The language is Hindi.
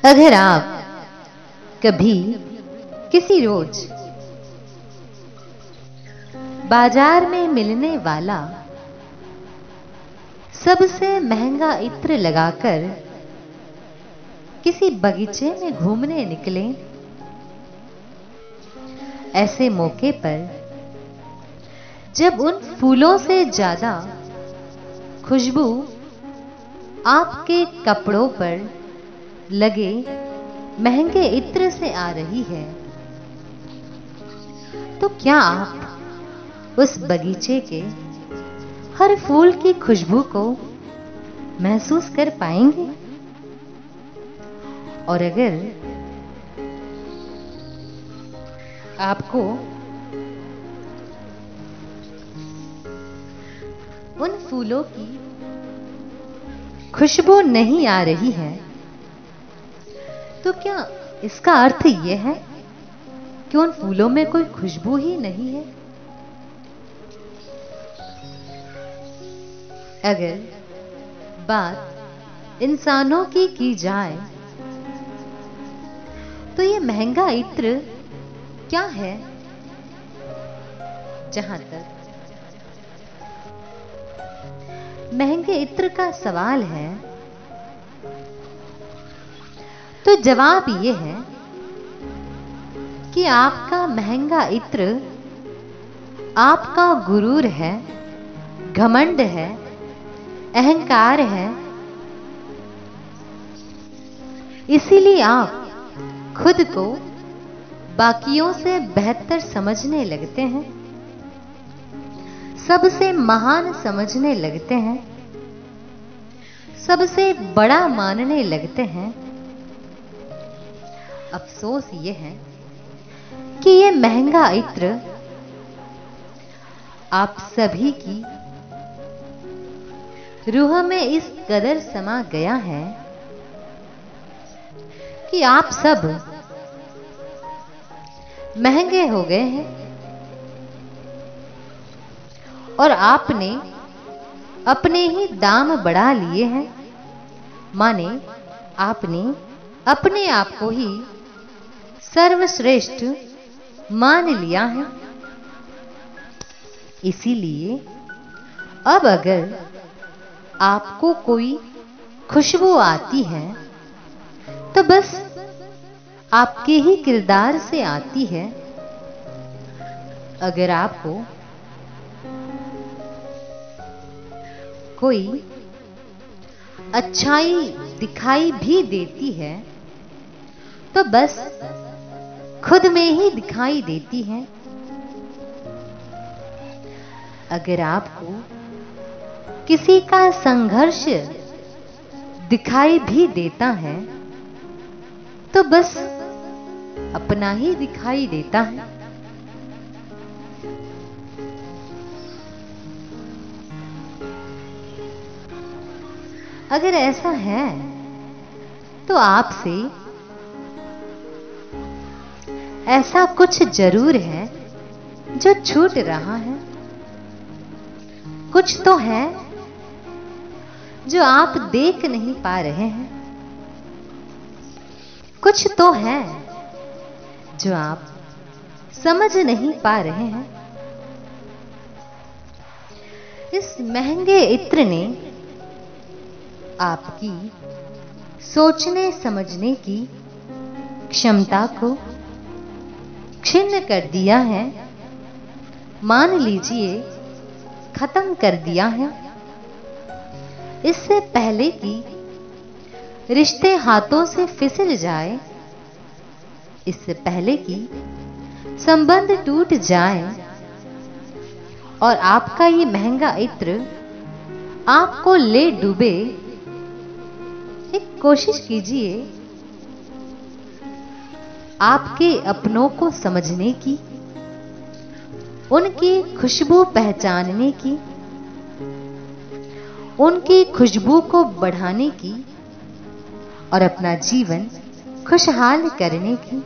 अगर आप कभी किसी रोज बाजार में मिलने वाला सबसे महंगा इत्र लगाकर किसी बगीचे में घूमने निकले, ऐसे मौके पर जब उन फूलों से ज्यादा खुशबू आपके कपड़ों पर लगे महंगे इत्र से आ रही है, तो क्या आप उस बगीचे के हर फूल की खुशबू को महसूस कर पाएंगे? और अगर आपको उन फूलों की खुशबू नहीं आ रही है, तो क्या इसका अर्थ यह है कि उन फूलों में कोई खुशबू ही नहीं है? अगर बात इंसानों की जाए तो ये महंगा इत्र क्या है? जहां तक महंगे इत्र का सवाल है, तो जवाब ये है कि आपका महंगा इत्र आपका गुरूर है, घमंड है, अहंकार है। इसीलिए आप खुद को बाकियों से बेहतर समझने लगते हैं, सबसे महान समझने लगते हैं, सबसे बड़ा मानने लगते हैं। अफसोस ये है कि ये महंगा इत्र आप सभी की रूह में इस कदर समा गया है कि आप सब महंगे हो गए हैं और आपने अपने ही दाम बढ़ा लिए हैं। माने आपने अपने आप को ही सर्वश्रेष्ठ मान लिया है। इसीलिए अब अगर आपको कोई खुशबू आती है तो बस आपके ही किरदार से आती है। अगर आपको कोई अच्छाई दिखाई भी देती है तो बस खुद में ही दिखाई देती है। अगर आपको किसी का संघर्ष दिखाई भी देता है तो बस अपना ही दिखाई देता है। अगर ऐसा है तो आपसे ऐसा कुछ जरूर है जो छूट रहा है। कुछ तो है जो आप देख नहीं पा रहे हैं, कुछ तो है जो आप समझ नहीं पा रहे हैं। इस महंगे इत्र ने आपकी सोचने समझने की क्षमता को क्षीण कर दिया है। मान लीजिए खत्म कर दिया है। इससे पहले कि रिश्ते हाथों से फिसल जाए, इससे पहले कि संबंध टूट जाए और आपका ये महंगा इत्र आपको ले डूबे, एक कोशिश कीजिए आपके अपनों को समझने की, उनकी खुशबू पहचानने की, उनकी खुशबू को बढ़ाने की और अपना जीवन खुशहाल करने की।